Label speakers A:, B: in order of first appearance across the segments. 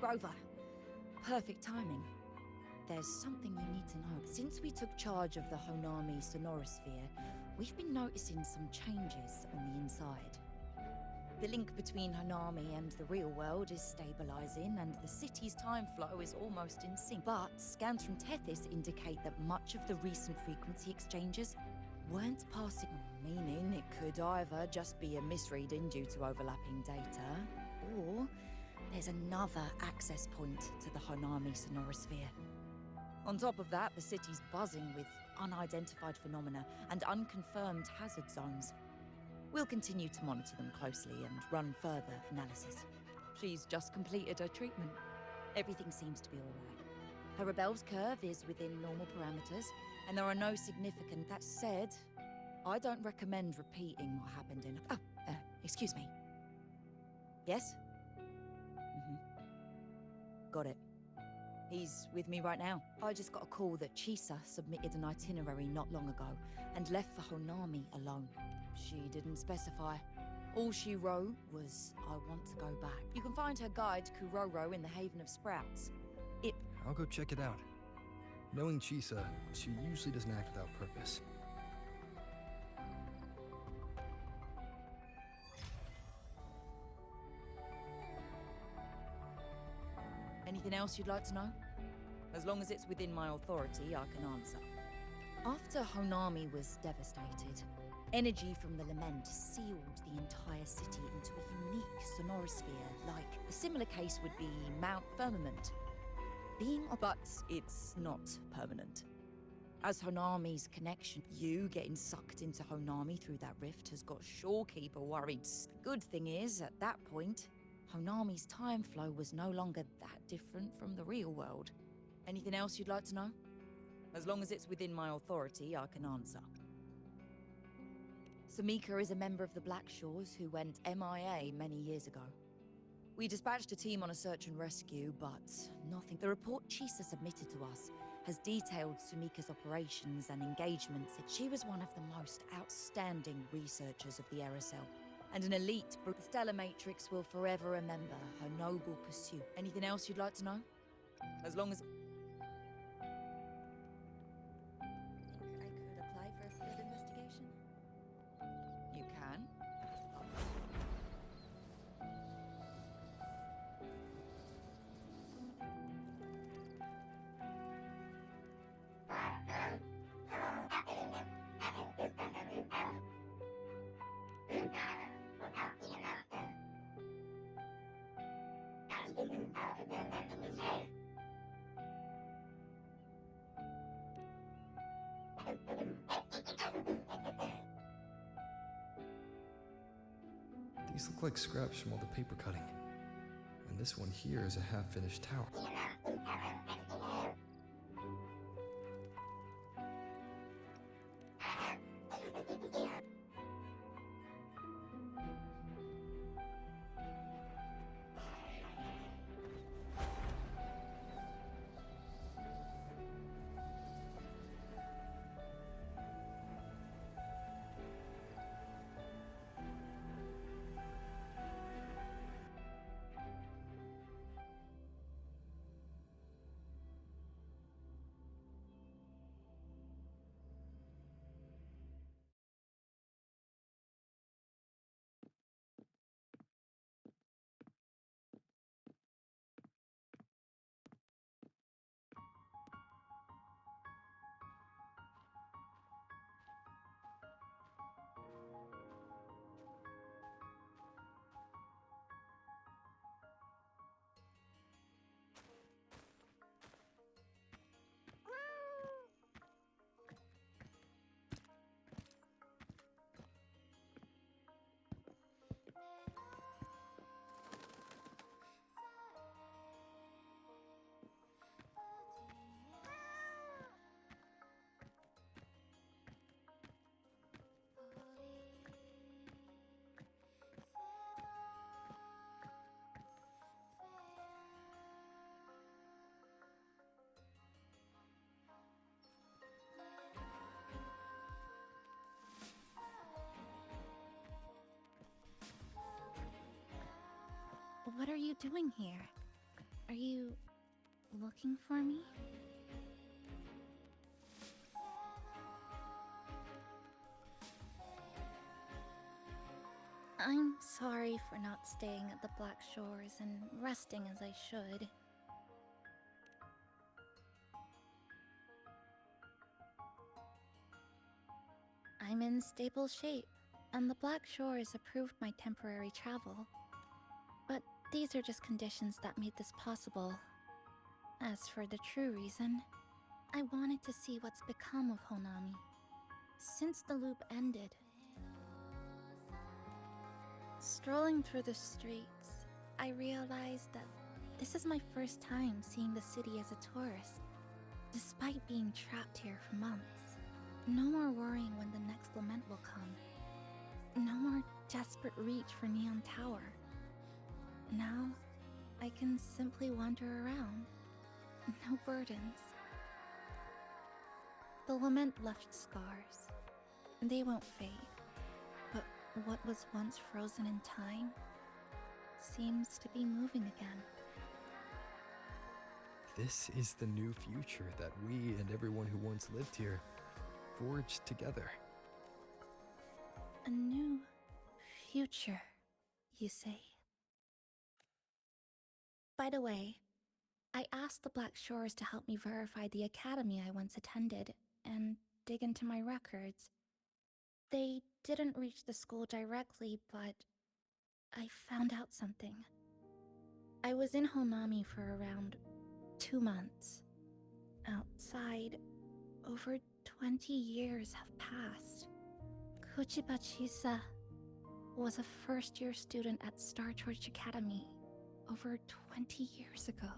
A: Grover. Perfect timing. There's something you need to know. Since we took charge of the Honami Sonorosphere, we've been noticing some changes on the inside. The link between Honami and the real world is stabilizing, and the city's time flow is almost in sync. But scans from Tethys indicate that much of the recent frequency exchanges weren't passing on, meaning it could either just be a misreading due to overlapping data, or there's another access point to the Honami Sonorosphere. On top of that, the city's buzzing with unidentified phenomena and unconfirmed hazard zones. We'll continue to monitor them closely and run further analysis. She's just completed her treatment. Everything seems to be all right. Her rebel's curve is within normal parameters, and there are no significant... That said, I don't recommend repeating what happened in... excuse me. Yes? Got it. He's with me right now. I just got a call that Chisa submitted an itinerary not long ago and left for Honami alone. She didn't specify. All she wrote was, I want to go back. You can find her guide, Kuroro, in the Haven of Sprouts.
B: I'll go check it out. Knowing Chisa, she usually doesn't act without purpose.
A: Anything else you'd like to know? As long as it's within my authority, I can answer. After Honami was devastated, energy from the lament sealed the entire city into a unique sonorosphere, like a similar case would be Mount Firmament. But it's not permanent. As Honami's connection, you getting sucked into Honami through that rift has got Shorekeeper worried. The good thing is, at that point, Honami's time flow was no longer that different from the real world. Anything else you'd like to know? As long as it's within my authority, I can answer. Samika is a member of the Black Shores who went MIA many years ago. We dispatched a team on a search and rescue, but nothing. The report Chisa submitted to us has detailed Sumika's operations and engagements. She was one of the most outstanding researchers of the Aerosol, and an elite. The Stellar Matrix will forever remember her noble pursuit. Anything else you'd like to know? As long as... Think I could apply for a field investigation? You can.
B: These look like scraps from all the paper cutting. And this one here is a half-finished tower.
C: What are you doing here? Are you looking for me? I'm sorry for not staying at the Black Shores and resting as I should. I'm in stable shape, and the Black Shores approved my temporary travel. But these are just conditions that made this possible. As for the true reason, I wanted to see what's become of Honami. Since the loop ended, strolling through the streets, I realized that this is my first time seeing the city as a tourist, despite being trapped here for months. No more worrying when the next lament will come. No more desperate reach for Neon Tower. Now, I can simply wander around. No burdens. The lament left scars. They won't fade. But what was once frozen in time seems to be moving again.
B: This is the new future that we and everyone who once lived here forged together.
C: A new future, you say? By the way, I asked the Black Shores to help me verify the academy I once attended and dig into my records. They didn't reach the school directly, but I found out something. I was in Honami for around 2 months. Outside, over 20 years have passed. Kuchiba Chisa was a first-year student at Star Church Academy over 20 years ago.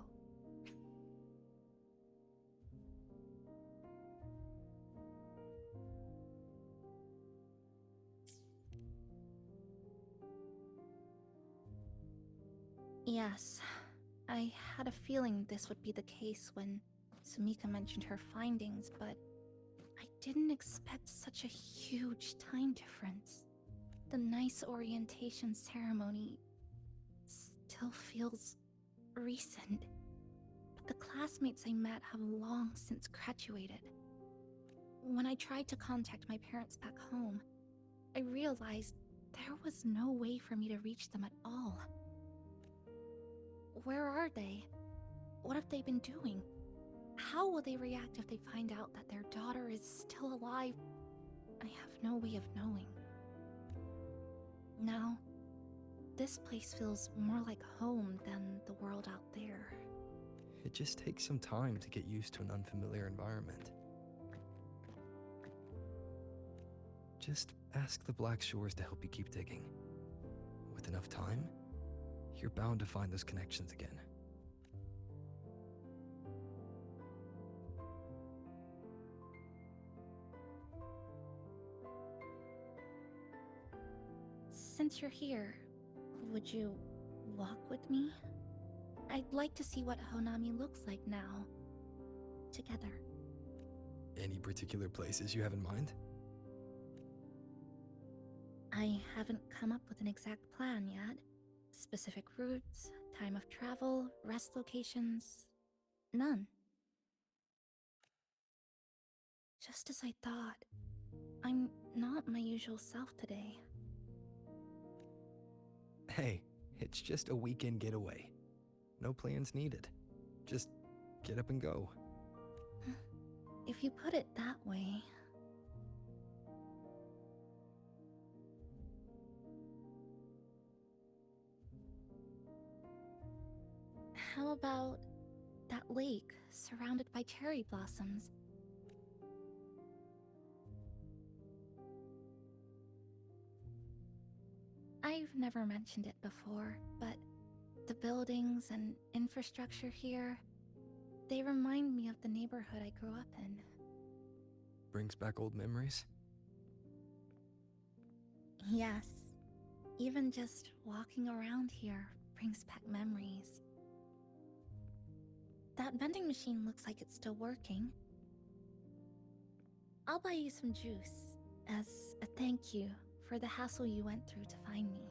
C: Yes, I had a feeling this would be the case when Sumika mentioned her findings, but I didn't expect such a huge time difference. The nice orientation ceremony still feels recent, but the classmates I met have long since graduated. When I tried to contact my parents back home, I realized there was no way for me to reach them at all. Where are they? What have they been doing? How will they react if they find out that their daughter is still alive? I have no way of knowing. Now, this place feels more like home than the world out there.
B: It just takes some time to get used to an unfamiliar environment. Just ask the Black Shores to help you keep digging. With enough time, you're bound to find those connections again.
C: Since you're here, would you walk with me? I'd like to see what Honami looks like now. Together.
B: Any particular places you have in mind?
C: I haven't come up with an exact plan yet. Specific routes, time of travel, rest locations... none. Just as I thought, I'm not my usual self today.
B: Hey, it's just a weekend getaway. No plans needed. Just get up and go.
C: If you put it that way... How about that lake surrounded by cherry blossoms? I've never mentioned it before, but the buildings and infrastructure here, they remind me of the neighborhood I grew up in.
B: Brings back old memories?
C: Yes, even just walking around here brings back memories. That vending machine looks like it's still working. I'll buy you some juice as a thank you for the hassle you went through to find me.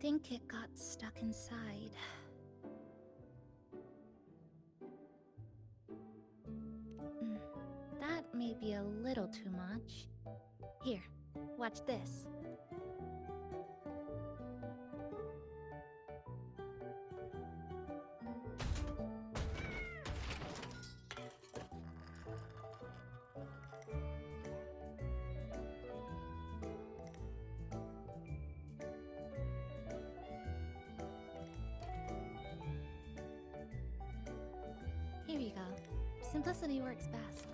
C: think it got stuck inside. That may be a little too much. Here, watch this. Here you go. Simplicity works best.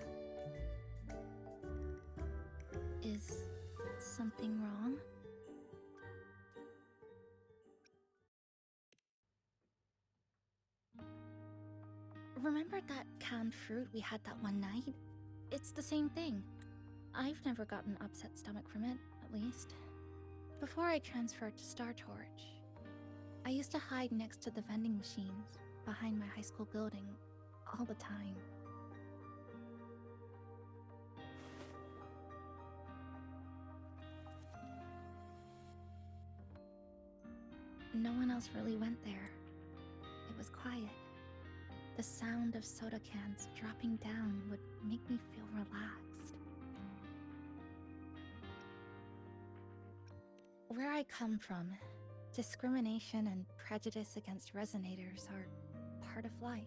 C: Is something wrong? Remember that canned fruit we had that one night? It's the same thing. I've never gotten upset stomach from it, at least. Before I transferred to Star Torch, I used to hide next to the vending machines behind my high school building all the time. No one else really went there. It was quiet. The sound of soda cans dropping down would make me feel relaxed. Where I come from, discrimination and prejudice against resonators are part of life.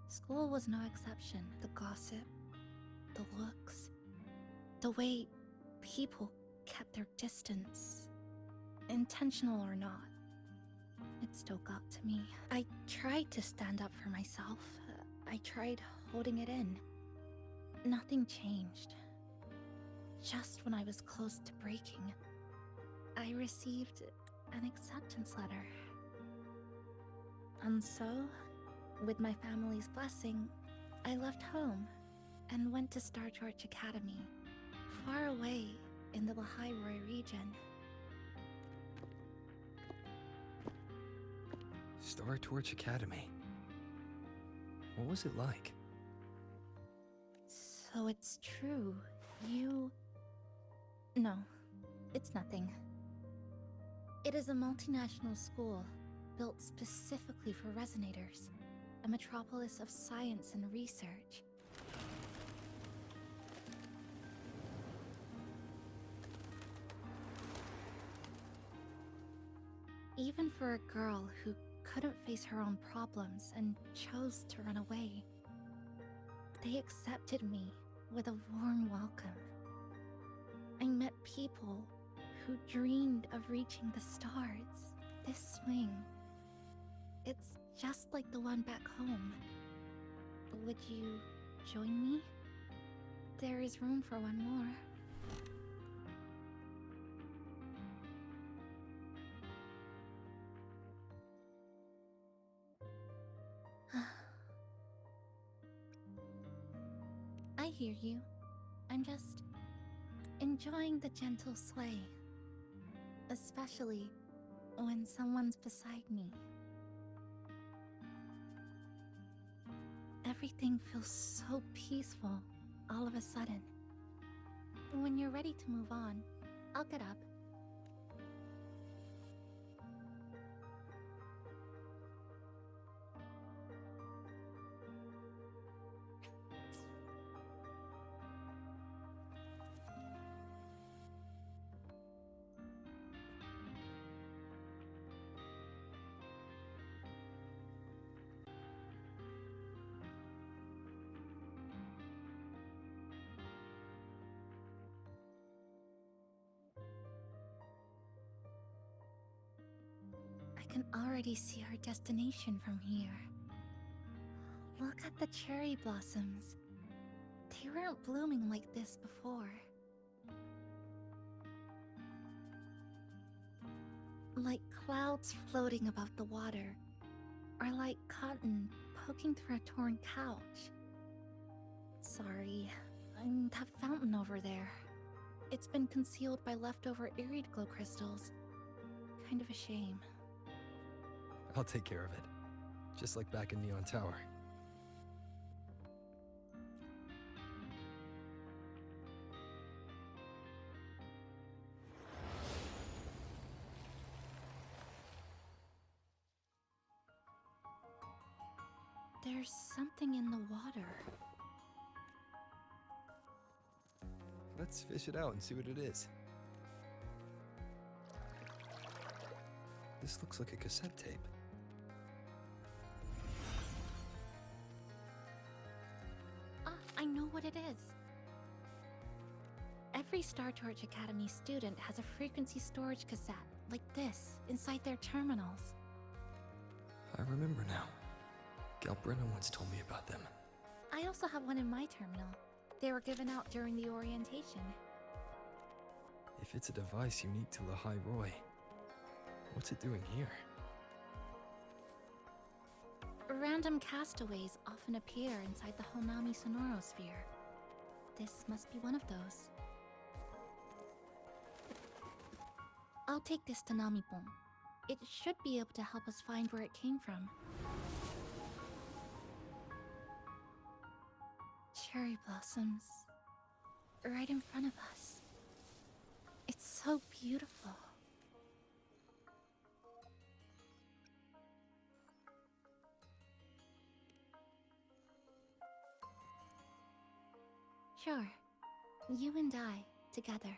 C: School was no exception. The gossip, the looks, the way people kept their distance, intentional or not, it still got to me. I tried to stand up for myself. I tried holding it in. Nothing changed. Just when I was close to breaking, I received an acceptance letter. And so, with my family's blessing, I left home and went to Star Torch Academy, far away in the Lahai region.
B: Star Torch Academy. What was it like?
C: So it's true. You... No, it's nothing. It is a multinational school built specifically for resonators, a metropolis of science and research. Even for a girl who couldn't face her own problems and chose to run away, they accepted me with a warm welcome. I met people who dreamed of reaching the stars. This swing, it's just like the one back home. Would you join me? There is room for one more. I hear you. I'm just enjoying the gentle sway. Especially when someone's beside me. Everything feels so peaceful all of a sudden. When you're ready to move on, I'll get up. I can already see our destination from here. Look at the cherry blossoms. They weren't blooming like this before. Like clouds floating above the water, or like cotton poking through a torn couch. Sorry, that fountain over there. It's been concealed by leftover irid glow crystals. Kind of a shame.
B: I'll take care of it. Just like back in Neon Tower.
C: There's something in the water.
B: Let's fish it out and see what it is. This looks like a cassette tape.
C: Ah, I know what it is. Every Star Torch Academy student has a frequency storage cassette, like this, inside their terminals.
B: I remember now. Galbrenna once told me about them.
C: I also have one in my terminal. They were given out during the orientation.
B: If it's a device unique to Lahai Roy, what's it doing here?
C: Random castaways often appear inside the Honami Sonorosphere. This must be one of those. I'll take this to Namipon. It should be able to help us find where it came from. Cherry blossoms. Right in front of us. It's so beautiful. Sure. You and I, together.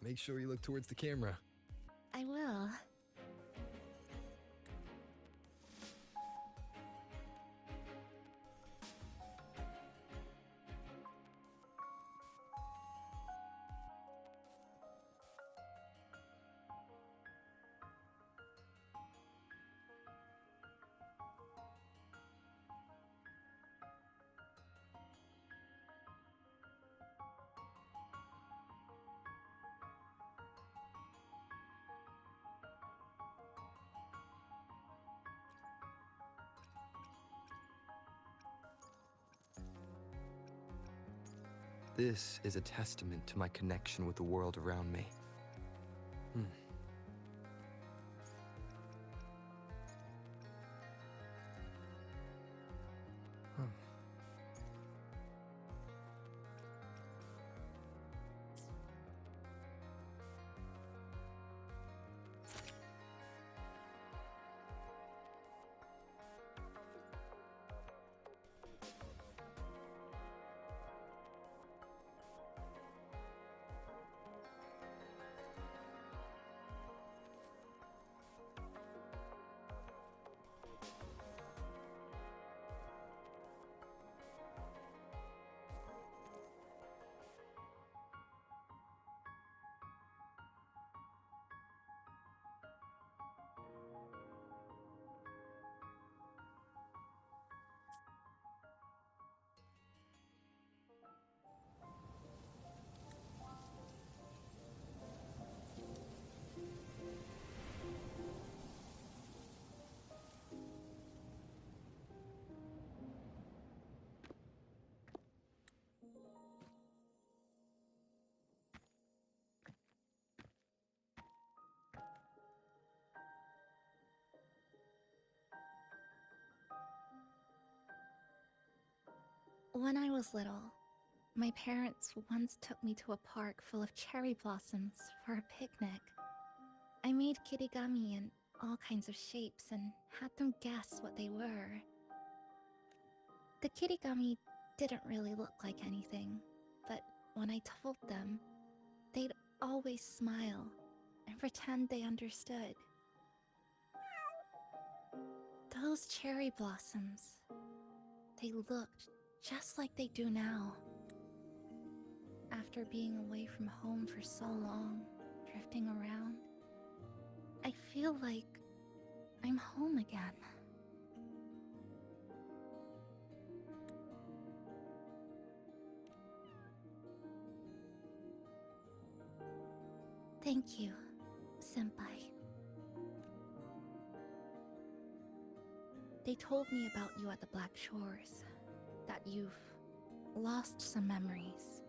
B: Make sure you look towards the camera.
C: I will.
B: This is a testament to my connection with the world around me. When I was little, my parents once took me to a park full of cherry blossoms for a picnic. I made kirigami in all kinds of shapes and had them guess what they were. The kirigami didn't really look like anything, but when I told them, they'd always smile and pretend they understood. Those cherry blossoms, they looked just like they do now. After being away from home for so long, drifting around, I feel like I'm home again. Thank you, Senpai. They told me about you at the Black Shores, that you've
C: lost some memories.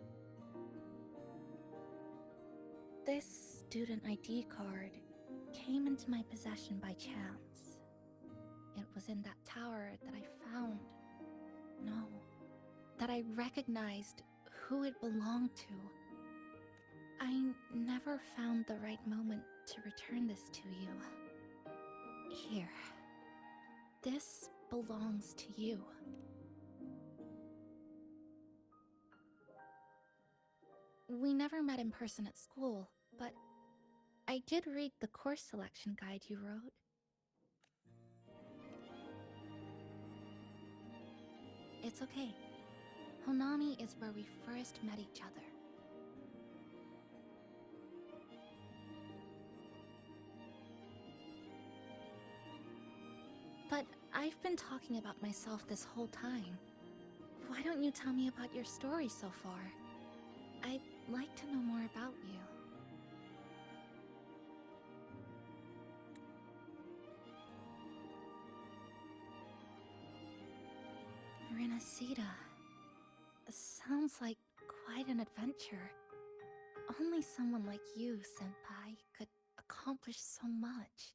C: This student ID card came into my possession by chance. It was in that tower that I found. No, that I recognized who it belonged to. I never found the right moment to return this to you. Here. This belongs to you. We never met in person at school, but I did read the course selection guide you wrote. It's okay. Honami is where we first met each other. But I've been talking about myself this whole time. Why don't you tell me about your story so far? I'd like to know more about you. Renacida. Sounds like quite an adventure. Only someone like you, Senpai, could accomplish so much.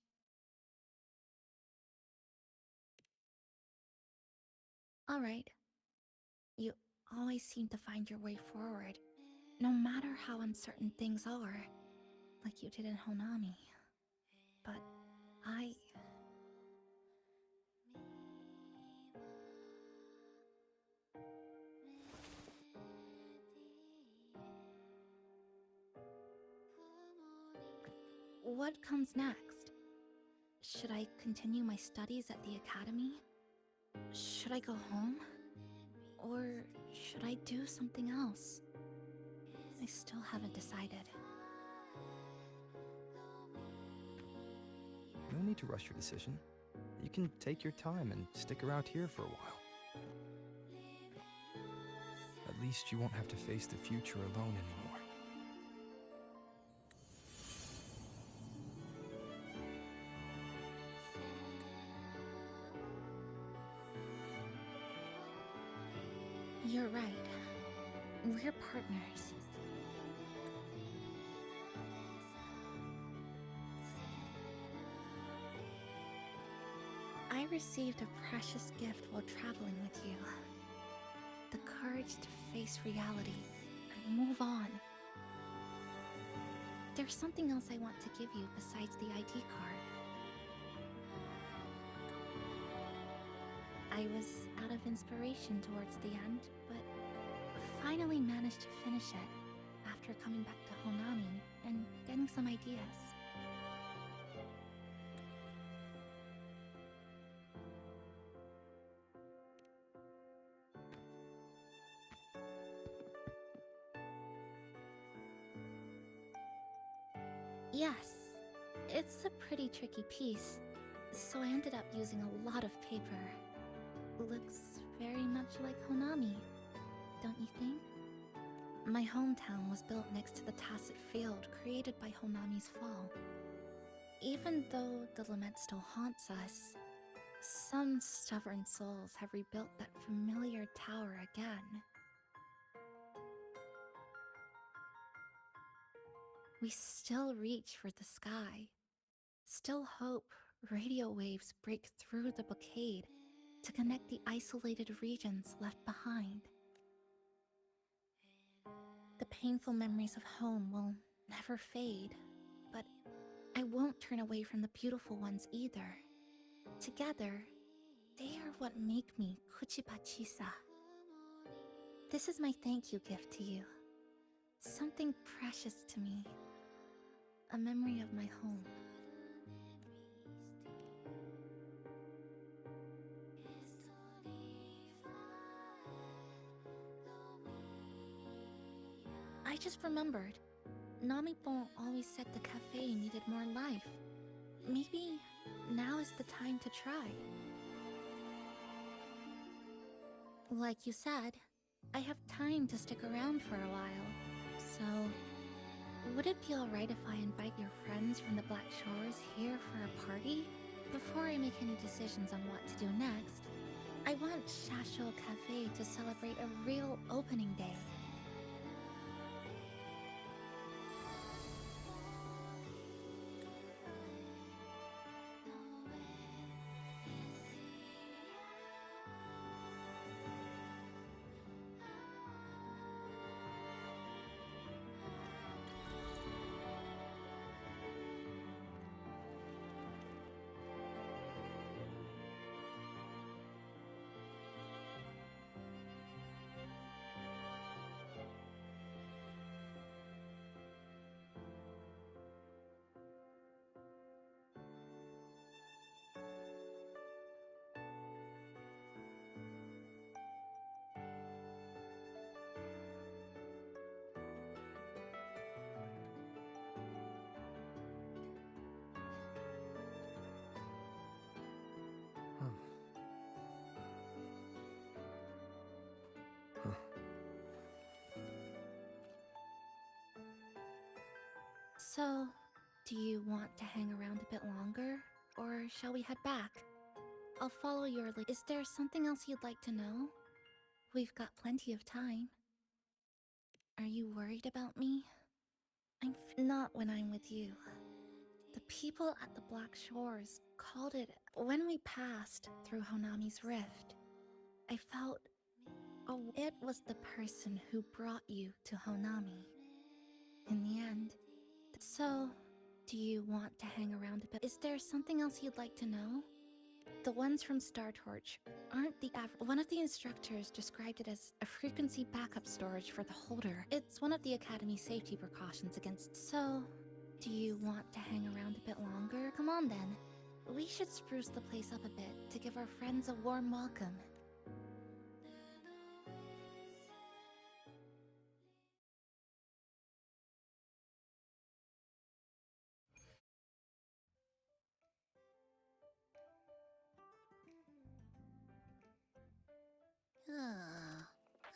C: Alright. You always seem to find your way forward, no matter how uncertain things are, like you did in Honami. But I... What comes next? Should I continue my studies at the academy? Should I go home? Or should I do something else? I still haven't decided.
D: No need to rush your decision. You can take your time and stick around here for a while. At least you won't have to face the future alone anymore.
C: You're right. We're partners. I received a precious gift while traveling with you. The courage to face reality and move on. There's something else I want to give you besides the ID card. I was out of inspiration towards the end, but finally managed to finish it after coming back to Honami and getting some ideas. Yes, it's a pretty tricky piece, so I ended up using a lot of paper. Looks very much like Honami, don't you think? My hometown was built next to the tacit field created by Honami's fall. Even though the lament still haunts us, some stubborn souls have rebuilt that familiar tower again. We still reach for the sky, still hope radio waves break through the blockade to connect the isolated regions left behind. The painful memories of home will never fade, but I won't turn away from the beautiful ones either. Together, they are what make me Kuchiba Chisa. This is my thank you gift to you. Something precious to me. A memory of my home. I just remembered. Namipon always said the cafe needed more life. Maybe now is the time to try. Like you said, I have time to stick around for a while. So, would it be alright if I invite your friends from the Black Shores here for a party? Before I make any decisions on what to do next,
B: I want Shasho Cafe to celebrate a real opening day. So, do you want to hang around a bit longer, or shall we head back? I'll follow your lead. Is there something else you'd like to know? We've got plenty of time. Are you worried about me? Not when I'm with you. The people at the Black Shores called it when we passed through Honami's rift. I felt, oh, it was the person who brought you to Honami. In the end. So, do you want to hang around a bit? Is there something else you'd like to know? The ones from Star Torch aren't the average. One of the instructors described it as a frequency backup storage for the holder. It's one of the Academy's safety precautions against. So, do you want to hang around a bit longer? Come on then. We should spruce the place up a bit to give our friends a warm welcome.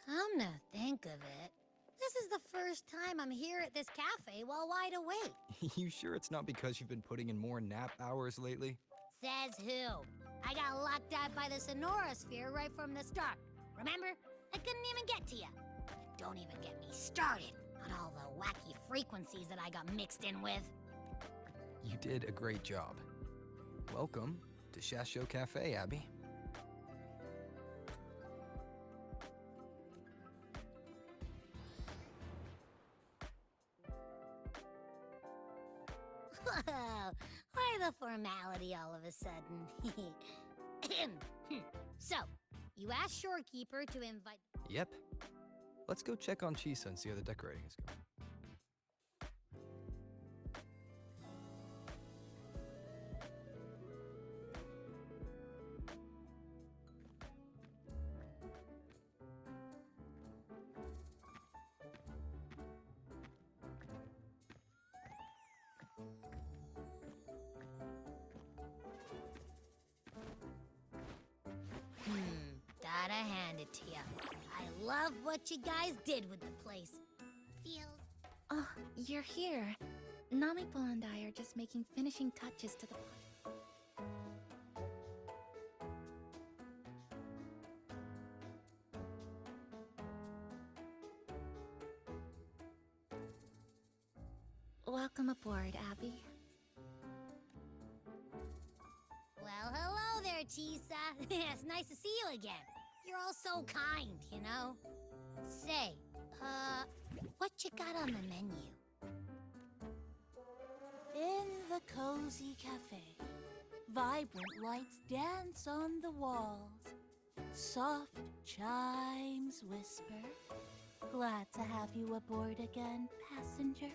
E: Come to think of it, this is the first time I'm here at this cafe while wide awake.
D: You sure it's not because you've been putting in more nap hours lately?
E: Says who? I got locked out by the Sonorosphere right from the start. Remember? I couldn't even get to you. And don't even get me started on all the wacky frequencies that I got mixed in with.
D: You did a great job. Welcome to Shasho Cafe, Abby.
E: Whoa, why the formality all of a sudden? So, you asked Shorekeeper to invite...
D: Yep. Let's go check on Chisa and see how the decorating is going.
E: Gotta hand it to you. I love what you guys did with the place. Feels...
B: Oh, you're here. Namipo and I are just making finishing touches to the... Welcome aboard, Abby.
E: Well, hello there, Chisa. It's nice to see you again. You're all so kind, you know? Say, what you got on the menu?
F: In the cozy cafe, vibrant lights dance on the walls. Soft chimes whisper. Glad to have you aboard again, passenger.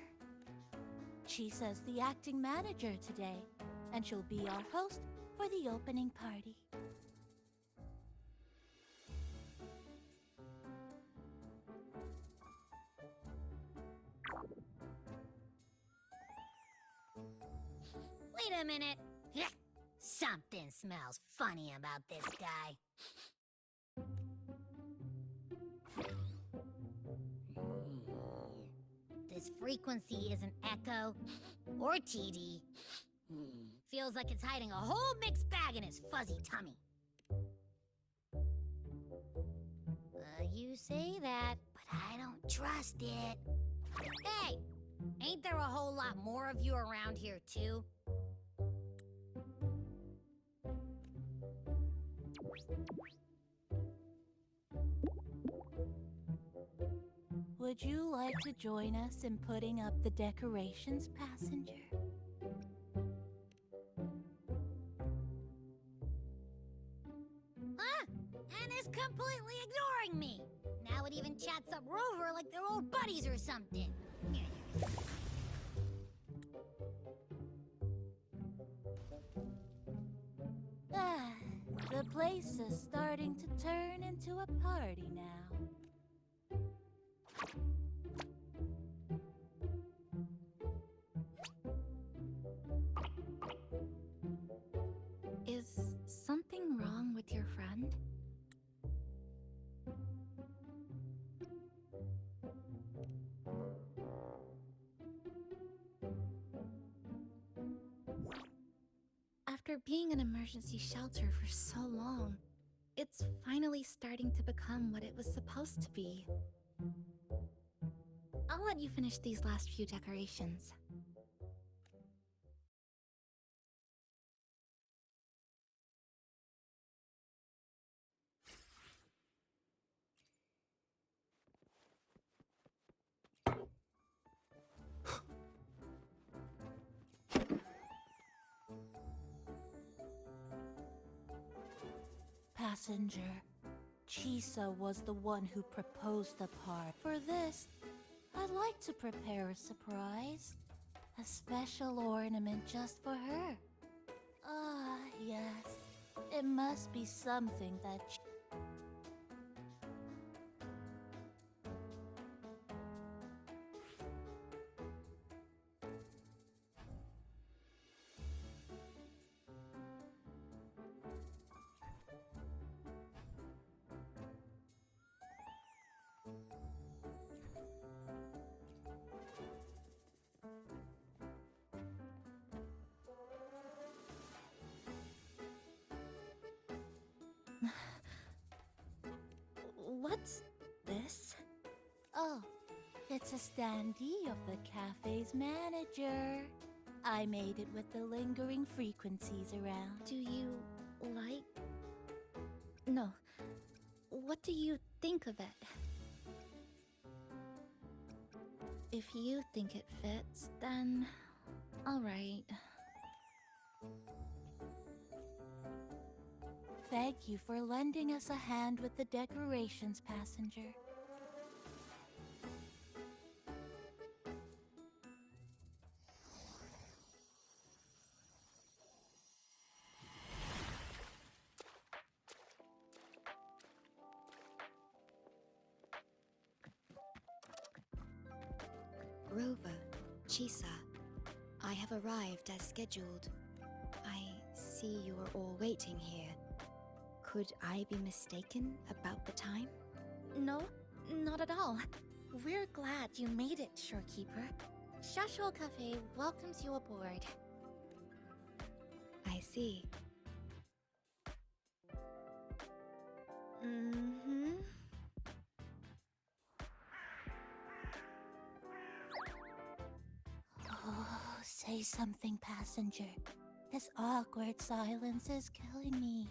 F: Chisa's the acting manager today, and she'll be our host for the opening party.
E: Wait a minute. Something smells funny about this guy. This frequency isn't echo or TD. Feels like it's hiding a whole mixed bag in his fuzzy tummy. You say that, but I don't trust it. Hey! Ain't there a whole lot more of you around here, too?
F: Would you like to join us in putting up the decorations, passenger?
E: Huh? And is completely ignoring me. Now it even chats up Rover like they're old buddies or something.
F: Ah, the place is starting to turn into a party now.
B: Is something wrong with your friend? After being an emergency shelter for so long, it's finally starting to become what it was supposed to be. I'll let you finish these last few decorations.
F: Passenger, Chisa was the one who proposed the part. For this, I'd like to prepare a surprise. A special ornament just for her. Ah, yes. It must be something that
B: What's this?
F: Oh, it's a standee of the cafe's manager. I made it with the lingering frequencies around.
B: Do you like... No. What do you think of it? If you think it fits, then... alright.
F: Thank you for lending us a hand with the decorations, passenger.
A: Rover, Chisa, I have arrived as scheduled. I see you are all waiting here. Could I be mistaken about the time?
B: No, not at all. We're glad you made it, Shorekeeper. Shasho Cafe welcomes you aboard.
A: I see.
B: Mm-hmm.
F: Oh, say something, passenger. This awkward silence is killing me.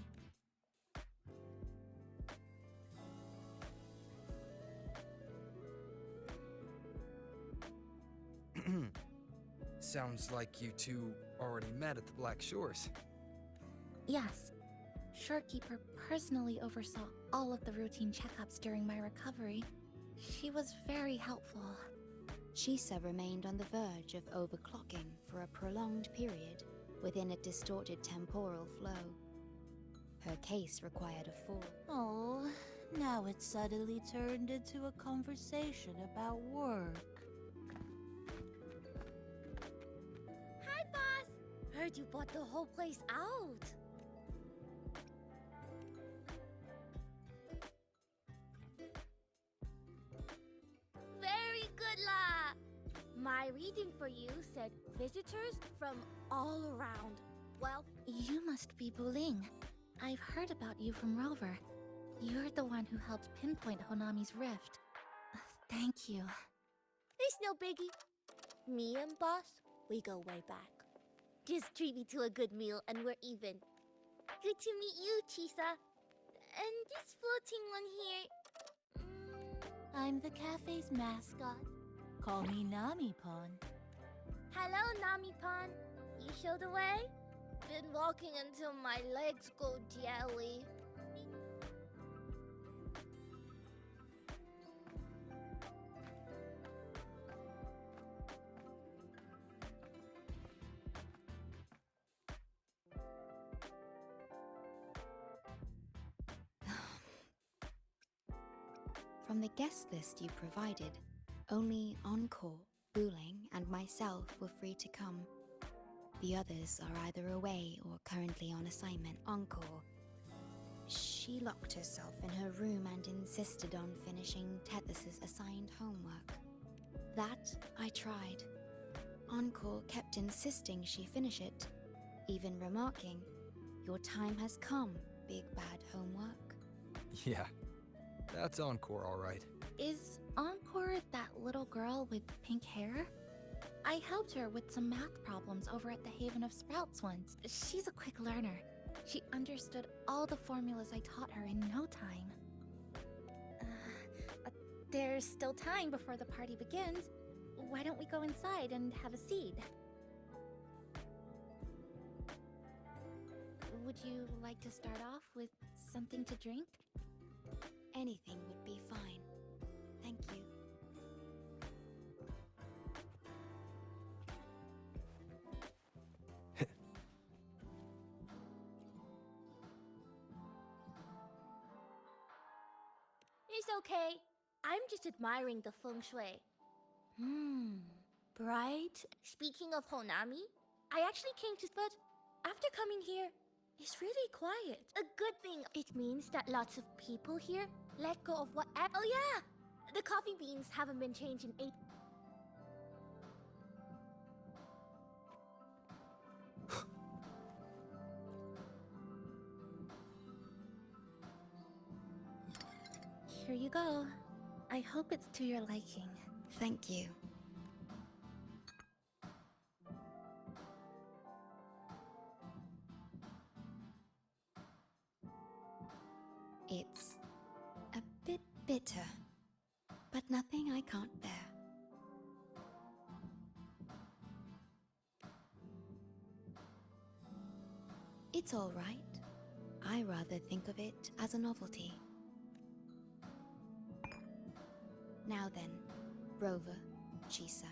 D: Sounds like you two already met at the Black Shores.
B: Yes. Shorekeeper personally oversaw all of the routine checkups during my recovery. She was very helpful.
A: Chisa remained on the verge of overclocking for a prolonged period within a distorted temporal flow. Her case required a full...
F: Oh, now it's suddenly turned into a conversation about work.
E: Hi, boss! Heard you bought the whole place out.
G: Very good, La! My reading for you said visitors from all around. Well,
B: You must be Buling. I've heard about you from Rover.
C: You're the one who helped pinpoint Honami's rift. Thank you.
G: It's no biggie. Me and Boss, we go way back. Just treat me to a good meal and we're even. Good to meet you, Chisa. And this floating one here.
F: I'm the cafe's mascot. Call me Nami-pon.
G: Hello, Nami-pon. You show the way? Been walking until my legs go jelly.
A: From the guest list you provided, only Encore, Booling, and myself were free to come. The others are either away or currently on assignment. Encore. She locked herself in her room and insisted on finishing Tethys's assigned homework. That I tried. Encore kept insisting she finish it, even remarking, "Your time has come, big bad homework."
D: Yeah, that's Encore, all right.
C: Is Encore that little girl with pink hair? I helped her with some math problems over at the Haven of Sprouts once. She's a quick learner. She understood all the formulas I taught her in no time. There's still time before the party begins. Why don't we go inside and have a seat? Would you like to start off with something to drink?
A: Anything would be fine. Thank you.
G: It's okay. I'm just admiring the feng shui. Bright. Speaking of Honami, I actually came to, but after coming here, it's really quiet. A good thing. It means that lots of people here let go of whatever. Oh yeah, the coffee beans haven't been changed in 8.
C: Here you go. I hope it's to your liking.
A: Thank you. It's a bit bitter, but nothing I can't bear. It's all right. I rather think of it as a novelty. Now then, Rover, Chisa.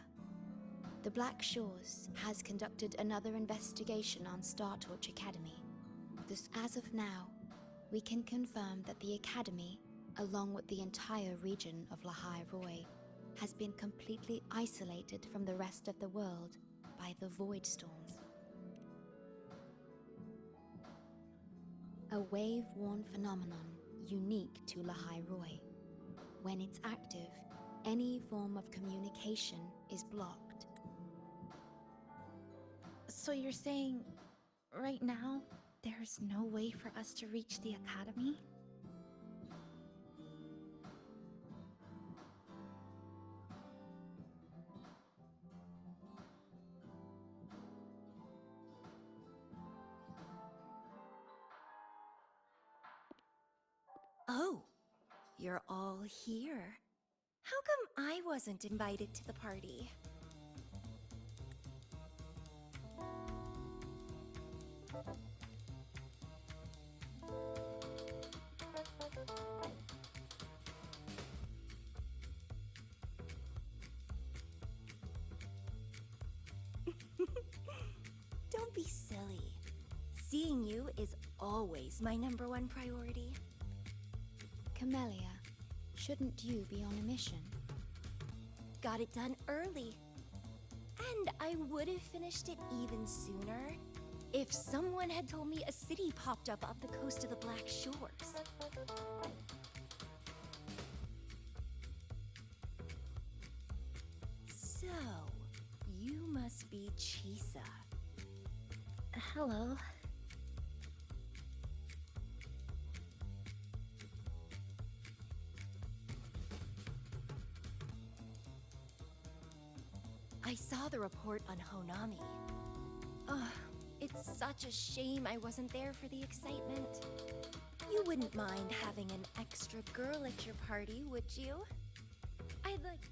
A: The Black Shores has conducted another investigation on Star Torch Academy. Thus, as of now, we can confirm that the Academy, along with the entire region of Lahai Roi, has been completely isolated from the rest of the world by the Void Storm. A wave-worn phenomenon unique to Lahai Roi. When it's active, any form of communication is blocked.
C: So you're saying, right now, there's no way for us to reach the Academy?
H: Oh, you're all here. How come I wasn't invited to the party? Don't be silly. Seeing you is always my #1 priority.
A: Camellia, shouldn't you be on a mission?
H: Got it done early. And I would have finished it even sooner if someone had told me a city popped up off the coast of the Black Shores. So, you must be Chisa.
C: Hello.
H: I saw the report on Honami. Oh, it's such a shame I wasn't there for the excitement. You wouldn't mind having an extra girl at your party, would you? I'd like...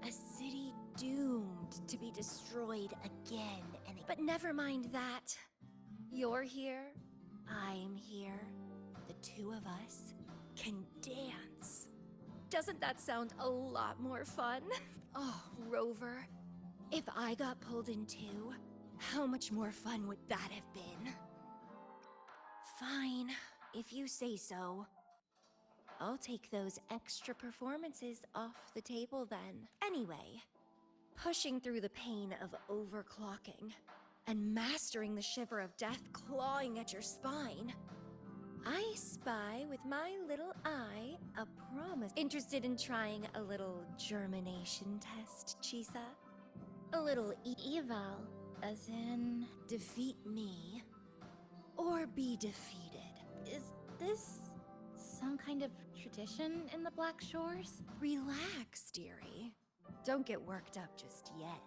H: A city doomed to be destroyed again and But never mind that. You're here, I'm here. The two of us can dance. Doesn't that sound a lot more fun? Oh, Rover, if I got pulled in too, how much more fun would that have been? Fine, if you say so. I'll take those extra performances off the table then. Anyway, pushing through the pain of overclocking and mastering the shiver of death clawing at your spine, I spy with my little eye a promise. Interested in trying a little germination test, Chisa? A little
C: Eval, as in...
H: defeat me, or be defeated.
C: Is this some kind of tradition in the Black Shores?
H: Relax, dearie. Don't get worked up just yet.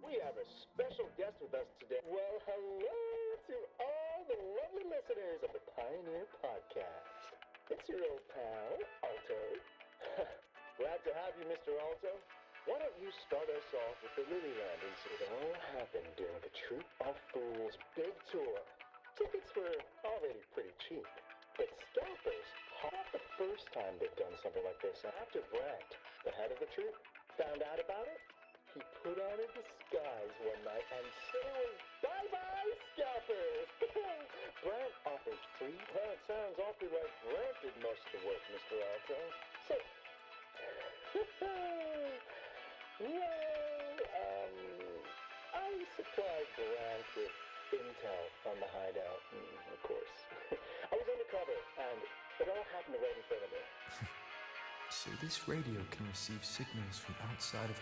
I: We have a special guest with us today. Well, hello to all the lovely listeners of the Pioneer Podcast. It's your old pal, Alto. Glad to have you, Mr. Alto. Why don't you start us off with the Lilyland incident? It all happened during the Troop of Fools big tour. Tickets were already pretty cheap, but scalpers, not the first time they've done something like this. After Brant, the head of the troop, found out about it, he put on a disguise one night and said it was bye-bye scalpers. Brant offered free. Well, it sounds awfully like Brant did most of the work, Mr. Alto. So, I supplied Brant with intel on the hideout, of course. I was undercover, and it all happened right in front of me.
J: So this radio can receive signals from outside of...